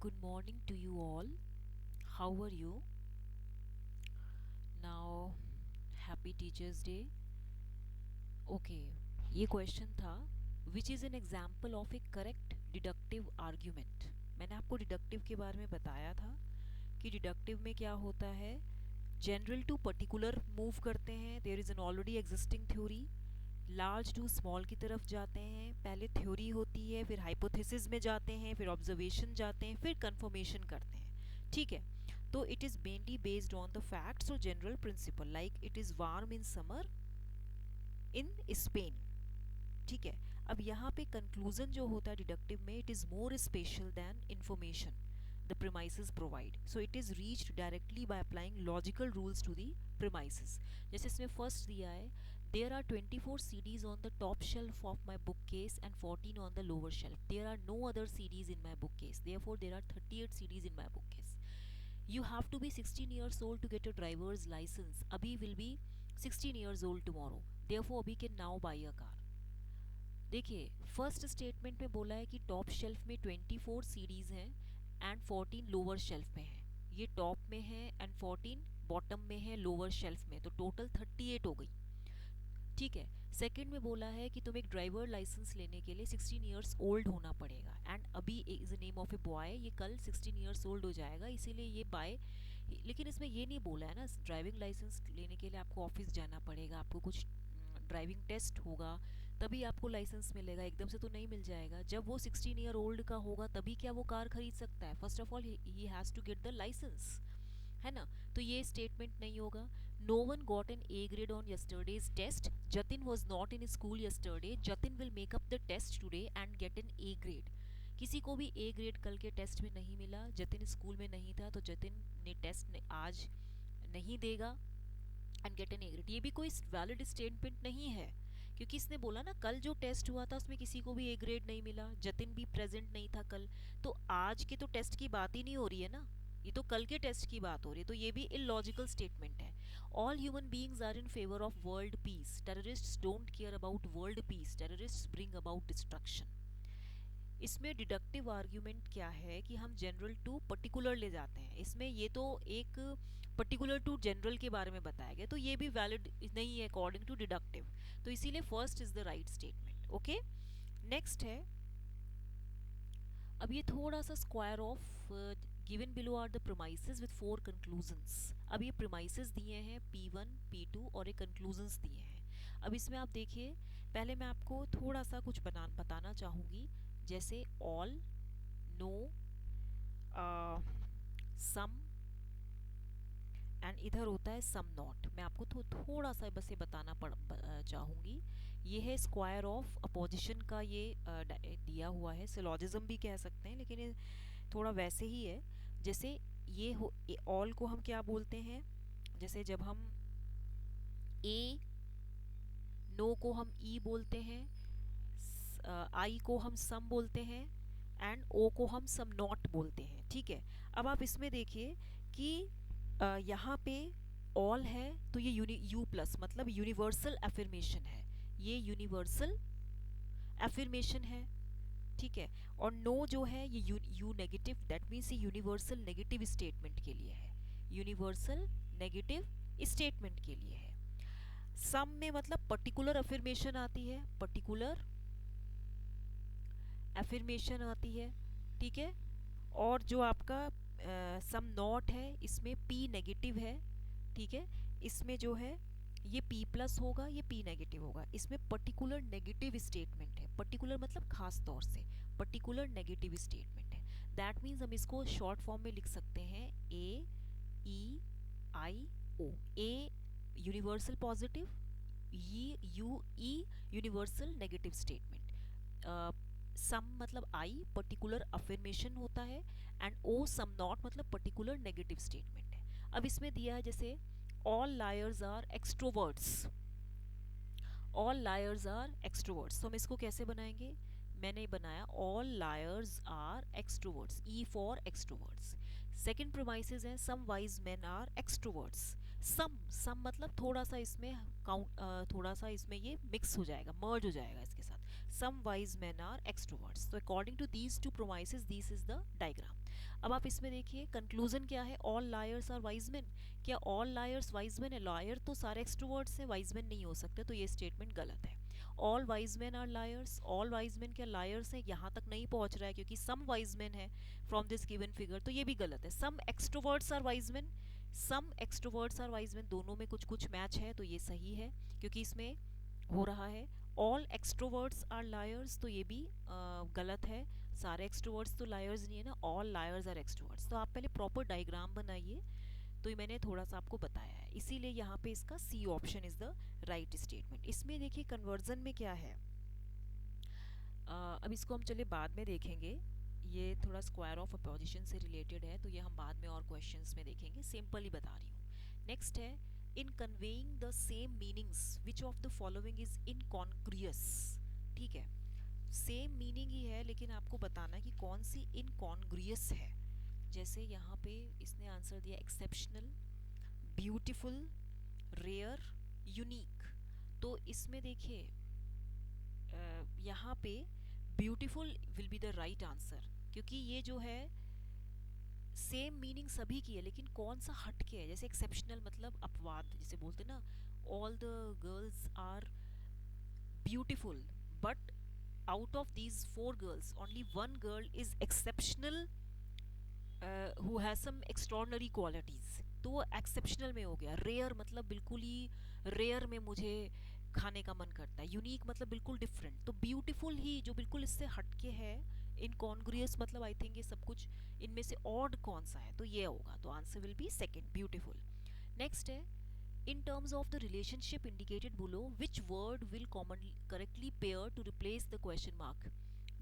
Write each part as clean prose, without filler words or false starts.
Good morning to you all. How are you? Now, happy Teachers Day. Okay, ये question था which is an example of A correct deductive argument. मैंने आपको deductive के बारे में बताया था कि डिडक्टिव में क्या होता है, जनरल टू पर्टिकुलर मूव करते हैं, there is an already existing theory, large to small की तरफ जाते हैं, पहले थ्योरी होती है, फिर हाइपोथेसिस में जाते हैं, फिर ऑब्जर्वेशन जाते हैं, फिर कंफर्मेशन करते हैं। ठीक है, तो it is mainly based on the facts और general principle, like it is warm in summer in Spain. ठीक है, अब यहाँ पे कंक्लूजन जो होता है डिडक्टिव में, it is more special than information the premises provide, so it is reached directly by applying logical rules to the premises। जैसे इसमें फर्स्ट दिया है, there are 24 CDs on the top shelf of my bookcase and 14 on the lower shelf, there are no other CDs in my bookcase, therefore there are 38 CDs in my bookcase। You have to be 16 years old to get a driver's license, abhi will be 16 years old tomorrow, therefore abhi can now buy a car। देखिए, first statement में बोला है कि top shelf में 24 CDs हैं and 14 lower shelf में हैं। ये टॉप में है एंड 14 बॉटम में है लोअर शेल्फ में, तो टोटल 38 हो गई। ठीक है, सेकंड में बोला है कि तुम्हें एक ड्राइवर लाइसेंस लेने के लिए 16 इयर्स ओल्ड होना पड़ेगा, एंड अभी is the name of a boy, ये कल 16 इयर्स ओल्ड हो जाएगा, इसीलिए ये बाय। लेकिन इसमें ये नहीं बोला है ना, ड्राइविंग लाइसेंस लेने के लिए आपको ऑफिस जाना पड़ेगा, आपको कुछ ड्राइविंग टेस्ट होगा, तभी आपको लाइसेंस मिलेगा, एकदम से तो नहीं मिल जाएगा। जब वो 16 ईयर ओल्ड का होगा तभी क्या वो कार खरीद सकता है? First of all he has to get the licence, है ना। तो ये स्टेटमेंट नहीं होगा। No one got an A grade on yesterday's test, Jatin was not in school yesterday, Jatin will make up the test today and get an A grade. किसी को भी A grade कल के टेस्ट में नहीं मिला, जतिन स्कूल में नहीं था, तो जतिन ने टेस्ट आज नहीं देगा and get an A grade. ये भी कोई वैलिड स्टेटमेंट नहीं है, क्योंकि इसने बोला ना कल जो टेस्ट हुआ था उसमें किसी को भी ए ग्रेड नहीं मिला, जतिन भी प्रेजेंट नहीं था कल, तो आज के तो टेस्ट की बात ही नहीं हो रही है ना, ये तो कल के टेस्ट की बात हो रही है, तो ये भी इलॉजिकल स्टेटमेंट है। All human beings are in favour of world peace, terrorists don't care about world peace, terrorists bring about destruction. इसमें डिडक्टिव आर्ग्यूमेंट क्या है कि हम जनरल टू पर्टिकुलर ले जाते हैं, इसमें ये तो एक पर्टिकुलर टू जनरल के बारे में बताया गया, तो ये भी वैलिड नहीं है अकॉर्डिंग टू डिडक्टिव, तो इसीलिए first is the right statement. Okay, next है, अब ये थोड़ा सा square of given below are the premises with 4 conclusions. अब ये प्रीमाइसेस दिए हैं P1 P2 और एक कंक्लूजन्स दिए हैं। अब इसमें आप देखिए, पहले मैं आपको थोड़ा सा कुछ बताना चाहूँगी, जैसे ऑल, नो, सम एंड इधर होता है सम नॉट। मैं आपको थोड़ा सा बस ये बताना चाहूँगी। ये है स्क्वायर ऑफ अपोजिशन का, ये दिया हुआ है, सिलॉजिज्म भी कह सकते हैं, लेकिन ये थोड़ा वैसे ही है। जैसे ये हो, ऑल को हम क्या बोलते हैं, जैसे जब हम ए, नो को हम ई बोलते हैं, आई को हम सम बोलते हैं, एंड ओ को हम सम नॉट बोलते हैं। ठीक है, अब आप इसमें देखिए कि यहाँ पे ऑल है, तो ये यू प्लस मतलब यूनिवर्सल एफर्मेशन है, ये यूनिवर्सल एफर्मेशन है। ठीक है, और नो जो है ये यू नेगेटिव, दैट मीन्स ये यूनिवर्सल नेगेटिव स्टेटमेंट के लिए है, यूनिवर्सल नेगेटिव स्टेटमेंट के लिए है। सम में मतलब पर्टिकुलर अफर्मेशन आती है, पर्टिकुलर एफर्मेशन आती है। ठीक है, और जो आपका सम नॉट है, इसमें पी नेगेटिव है। ठीक है, इसमें जो है ये P प्लस होगा, ये P नेगेटिव होगा, इसमें पर्टिकुलर नेगेटिव स्टेटमेंट है, पर्टिकुलर मतलब खास तौर से, पर्टिकुलर नेगेटिव स्टेटमेंट है। दैट मीन्स हम इसको शॉर्ट फॉर्म में लिख सकते हैं AEIO। A universal positive, E universal negative statement, some मतलब आई पर्टिकुलर अफर्मेशन होता है, एंड ओ सम नॉट मतलब पर्टिकुलर नेगेटिव स्टेटमेंट है। अब इसमें दिया है जैसे all liars are extroverts, all liars are extroverts, तो हम इसको कैसे बनाएंगे, मैंने बनाया all liars are extroverts, E for extroverts. Second promises है some wise men are extroverts, some मतलब थोड़ा सा इसमें काउंट, थोड़ा सा इसमें ये मिक्स हो जाएगा, मर्ज हो जाएगा इसके साथ, some wise men are extroverts. So according to these two premises, this is the diagram. अब आप इसमें देखिए कंक्लूजन क्या है, all liars are wise man. क्या ऑल लायर्स वाइज मैन है? लायर तो सारे एक्सट्रोवर्ट्स हैं, वाइज मैन नहीं हो सकते, तो ये स्टेटमेंट गलत है। All wise man are liars, all wise man क्या लायर्स हैं? यहाँ तक नहीं पहुँच रहा है क्योंकि सम वाइज मैन है फ्रॉम दिस गिवन फिगर, तो ये भी गलत है। Some extroverts are wise man, some extroverts are wise man, दोनों में कुछ कुछ मैच है, तो ये सही है क्योंकि इसमें हो रहा है। ऑल एक्सट्रोवर्ट्स आर लायर्स, तो ये भी गलत है, सारे एक्सट्रोवर्ट्स तो लायर्स नहीं है ना, ऑल लायर्स आर एक्सट्रोवर्ट्स। तो आप पहले प्रॉपर डायग्राम बनाइए, तो ये मैंने थोड़ा सा आपको बताया है, इसीलिए यहाँ पे इसका C option is the right statement. इसमें देखिए कन्वर्जन में क्या है, अब इसको हम चलिए बाद में देखेंगे, ये थोड़ा स्क्वायर ऑफ अपोजिशन से रिलेटेड है, तो ये हम बाद में और क्वेश्चंस में देखेंगे, सिंपल ही बता रही हूँ। नेक्स्ट है, in conveying the same meanings which of the following is incongruous. ठीक है, सेम मीनिंग ही है लेकिन आपको बताना है कि कौन सी इनकॉन्ग्रुअस है। जैसे यहाँ पे इसने आंसर दिया एक्सेप्शनल, ब्यूटीफुल, रेयर, यूनिक। तो इसमें देखिए यहाँ पे beautiful will be the right answer, क्योंकि ये जो है सेम मीनिंग सभी की है लेकिन कौन सा हटके है। जैसे एक्सेप्शनल मतलब अपवाद, जैसे बोलते ना all the girls are beautiful but out of these four girls only one girl is exceptional, who has some extraordinary qualities, तो वो एक्सेप्शनल में हो गया। रेयर मतलब बिल्कुल ही रेयर में मुझे खाने का मन करता है, यूनिक मतलब बिल्कुल डिफरेंट, तो ब्यूटीफुल ही जो बिल्कुल इससे हटके है। इनकॉन्ग्रुअस मतलब आई थिंक ये सब कुछ इनमें से ऑड कौन सा है, तो ये होगा, तो answer will be second, beautiful. Next है, in terms of the relationship indicated below which word will commonly correctly pair to replace the question mark।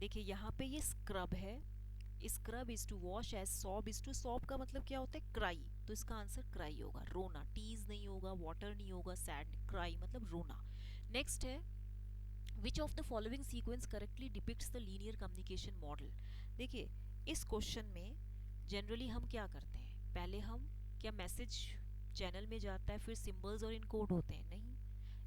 देखिए यहाँ पे ये स्क्रब है, scrub is to wash, as sob is to, sob का मतलब क्या होता है क्राई, तो इसका आंसर क्राई होगा, रोना, टीज नहीं होगा, वाटर नहीं होगा, सैड, क्राई मतलब रोना। नेक्स्ट है, विच of the following sequence correctly depicts the linear communication model. देखिए इस क्वेश्चन में जनरली हम क्या करते हैं, पहले हम क्या मैसेज चैनल में जाता है, फिर सिंबल्स और इनकोड होते हैं, नहीं,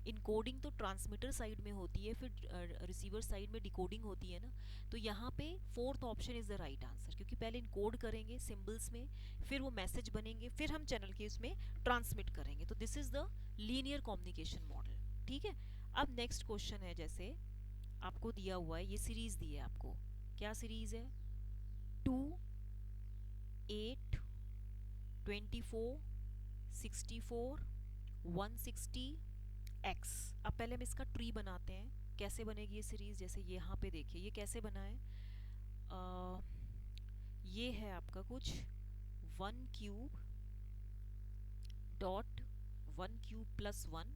इनकोडिंग तो ट्रांसमीटर साइड में होती है, फिर रिसीवर साइड में डिकोडिंग होती है ना। तो यहाँ पे fourth option is the right answer, क्योंकि पहले इनकोड करेंगे सिंबल्स में, फिर वो मैसेज बनेंगे, फिर हम चैनल के उसमें ट्रांसमिट करेंगे, तो this is the linear communication model. ठीक है, अब नेक्स्ट क्वेश्चन है, जैसे आपको दिया हुआ है, ये सीरीज दी है आपको, क्या सीरीज है, 2, 8, 24, 64, 160, x। अब पहले हम इसका ट्री बनाते हैं, कैसे बनेगी ये सीरीज, जैसे यहाँ पे देखिए ये कैसे बना है, ये है आपका कुछ 1 क्यूब डॉट 1 क्यूब प्लस 1,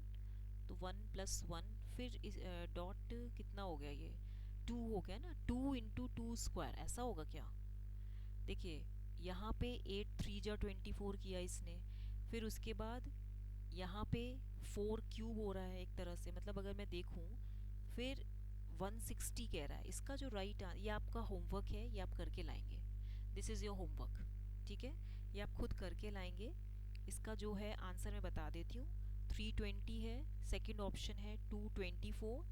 तो 1 प्लस 1, फिर डॉट कितना हो गया, ये 2 हो गया ना, 2 इंटू 2 स्क्वायर, ऐसा होगा क्या। देखिए यहाँ पे 8 3 जा 24 किया इसने, फिर उसके बाद यहाँ पे 4 क्यूब हो रहा है एक तरह से, मतलब अगर मैं देखूँ, फिर 160 कह रहा है, इसका जो राइट ये आपका होमवर्क है, ये आप करके लाएंगे, दिस इज़ योर होमवर्क। ठीक है, ये आप खुद करके लाएंगे। इसका जो है आंसर मैं बता देती हूँ, 320 है, सेकंड ऑप्शन है 224,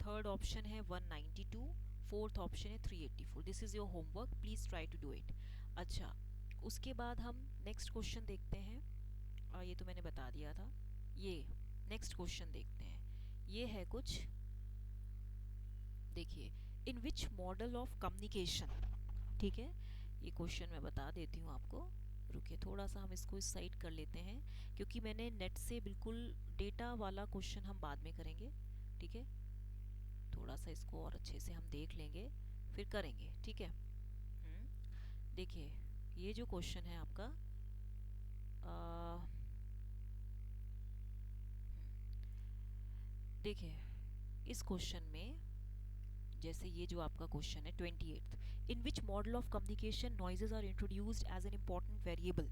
थर्ड ऑप्शन है 192, फोर्थ ऑप्शन है 384। This is your homework, please try to do it. अच्छा, उसके बाद हम नेक्स्ट क्वेश्चन देखते हैं, ये तो मैंने बता दिया था। ये नेक्स्ट क्वेश्चन देखते हैं, ये है कुछ, देखिए, इन विच मॉडल ऑफ कम्युनिकेशन। ठीक है, ये क्वेश्चन मैं बता देती हूँ आपको, रुकिए थोड़ा सा हम इसको इस साइड कर लेते हैं, क्योंकि मैंने नेट से बिल्कुल डेटा वाला क्वेश्चन हम बाद में करेंगे। ठीक है, थोड़ा सा इसको और अच्छे से हम देख लेंगे फिर करेंगे। ठीक है, देखिए ये जो क्वेश्चन है आपका, देखिए इस क्वेश्चन में, जैसे ये जो आपका क्वेश्चन है 28th, in which model of communication noises are introduced as an important variable.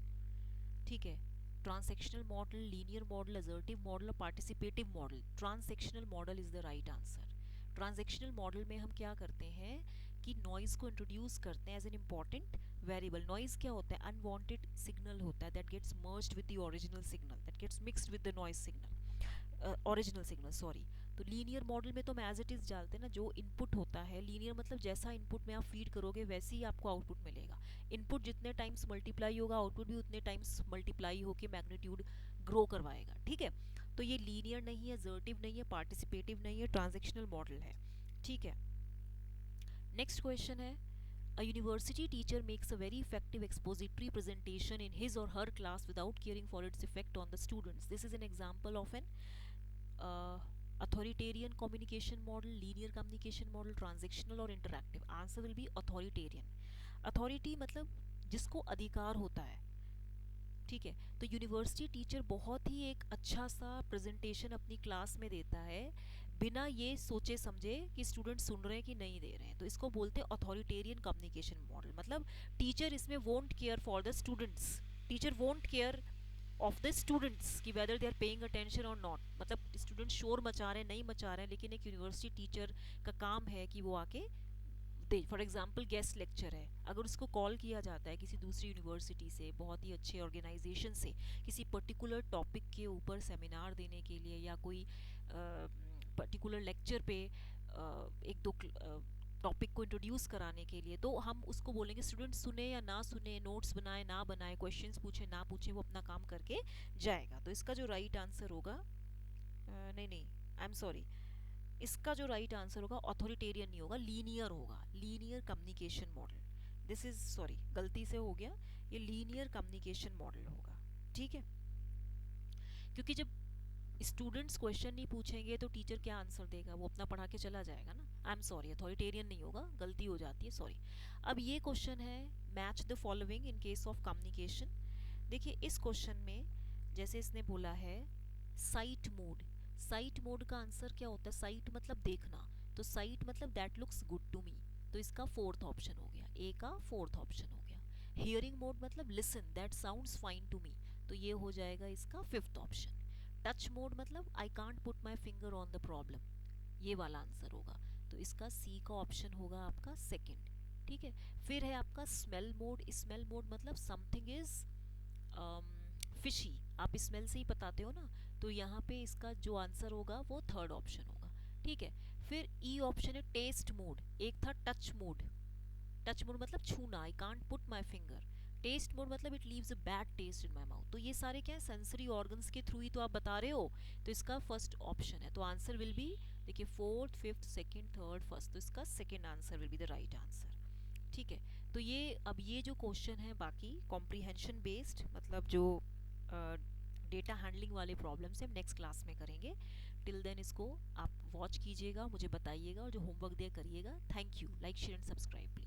ठीक है, transactional model, linear model, assertive model और participative model. Transactional model is the right answer. Transactional model में हम क्या करते हैं कि नॉइज को इंट्रोड्यूस करते हैं as an important variable. Noise क्या होता है, अनवांटेड सिग्नल होता है that gets merged with the original signal, that gets mixed with the noise signal, original signal sorry. तो लीनियर मॉडल में तो हम एज इट इज़ डालते हैं ना, जो इनपुट होता है लीनियर मतलब जैसा इनपुट में आप फीड करोगे वैसे ही आपको आउटपुट मिलेगा। इनपुट जितने टाइम्स मल्टीप्लाई होगा आउटपुट भी उतने टाइम्स मल्टीप्लाई होकर मैग्नीट्यूड ग्रो करवाएगा। ठीक है, तो ये लीनियर नहीं है, असर्टिव नहीं है, पार्टिसिपेटिव नहीं है, ट्रांजेक्शनल मॉडल है। ठीक है, नेक्स्ट क्वेश्चन है, a university teacher makes a very effective expository presentation in his or her class without caring for its effect on the students. This is an example of an authoritarian communication model, linear communication model, transactional और interactive. Answer will be authoritarian. Authority मतलब जिसको अधिकार होता है। ठीक है, तो university teacher बहुत ही एक अच्छा सा प्रेजेंटेशन अपनी क्लास में देता है बिना ये सोचे समझे कि स्टूडेंट सुन रहे हैं कि नहीं दे रहे हैं, तो इसको बोलते हैं अथॉरिटेरियन कम्युनिकेशन मॉडल। मतलब टीचर इसमें won't care for the students, teacher won't care of the students कि whether they are paying attention और नॉट। मतलब स्टूडेंट शोर मचा रहे हैं नहीं मचा रहे हैं, लेकिन एक यूनिवर्सिटी टीचर का काम है कि वो आके दे। फॉर एग्जाम्पल गेस्ट लेक्चर है, अगर उसको कॉल किया जाता है किसी दूसरी यूनिवर्सिटी से, बहुत ही अच्छे ऑर्गेनाइजेशन से, किसी पर्टिकुलर टॉपिक के ऊपर सेमिनार देने के लिए या कोई पर्टिकुलर लेक्चर पे एक दो टॉपिक को इंट्रोड्यूस कराने के लिए, तो हम उसको बोलेंगे स्टूडेंट सुने या ना सुने, नोट्स बनाए ना बनाए, क्वेश्चंस पूछे ना पूछे, वो अपना काम करके जाएगा। तो इसका जो राइट आंसर होगा, नहीं नहीं, आई एम सॉरी, इसका जो राइट आंसर होगा ऑथोरिटेरियन नहीं होगा, लीनियर होगा, linear communication model. This is sorry, गलती से हो गया, ये लीनियर कम्युनिकेशन मॉडल होगा। ठीक है, क्योंकि जब स्टूडेंट्स क्वेश्चन नहीं पूछेंगे तो टीचर क्या आंसर देगा, वो अपना पढ़ा के चला जाएगा ना। आई एम सॉरी, अथॉरिटेरियन नहीं होगा, गलती हो जाती है, सॉरी। अब ये क्वेश्चन है, match the following in case of communication. देखिए इस क्वेश्चन में जैसे इसने बोला है साइट मोड, साइट मोड का आंसर क्या होता है, साइट मतलब देखना, तो साइट मतलब that looks good to me, तो इसका फोर्थ ऑप्शन हो गया, ए का फोर्थ ऑप्शन हो गया। हियरिंग मोड मतलब listen, that sounds fine to me, तो ये हो जाएगा इसका फिफ्थ ऑप्शन। टच मोड मतलब आई can't put my finger on the problem, ये वाला आंसर होगा, तो इसका सी का ऑप्शन होगा आपका सेकंड। ठीक है, फिर है आपका स्मेल मोड, स्मेल मोड मतलब समथिंग इज फिशी, आप स्मेल से ही बताते हो ना, तो यहाँ पे इसका जो आंसर होगा वो थर्ड ऑप्शन होगा। ठीक है, फिर ई ऑप्शन है टेस्ट मोड, एक था टच मोड, टच मोड मतलब छूना, I can't put my finger. Taste mode मतलब it leaves a bad taste in my mouth, तो ये सारे क्या है सेंसरी ऑर्गन्स के थ्रू ही तो आप बता रहे हो, तो इसका फर्स्ट ऑप्शन है। तो आंसर विल बी, देखिए fourth fifth second third first, तो इसका second answer will be the right answer. ठीक है, तो ये अब ये जो क्वेश्चन है बाकी कॉम्प्रीहेंशन बेस्ड, मतलब जो डेटा हैंडलिंग वाले प्रॉब्लम्स हम नेक्स्ट क्लास में करेंगे। टिल देन इसको आप वॉच कीजिएगा, मुझे बताइएगा और जो होमवर्क दिया करिएगा। Thank you, like share and subscribe.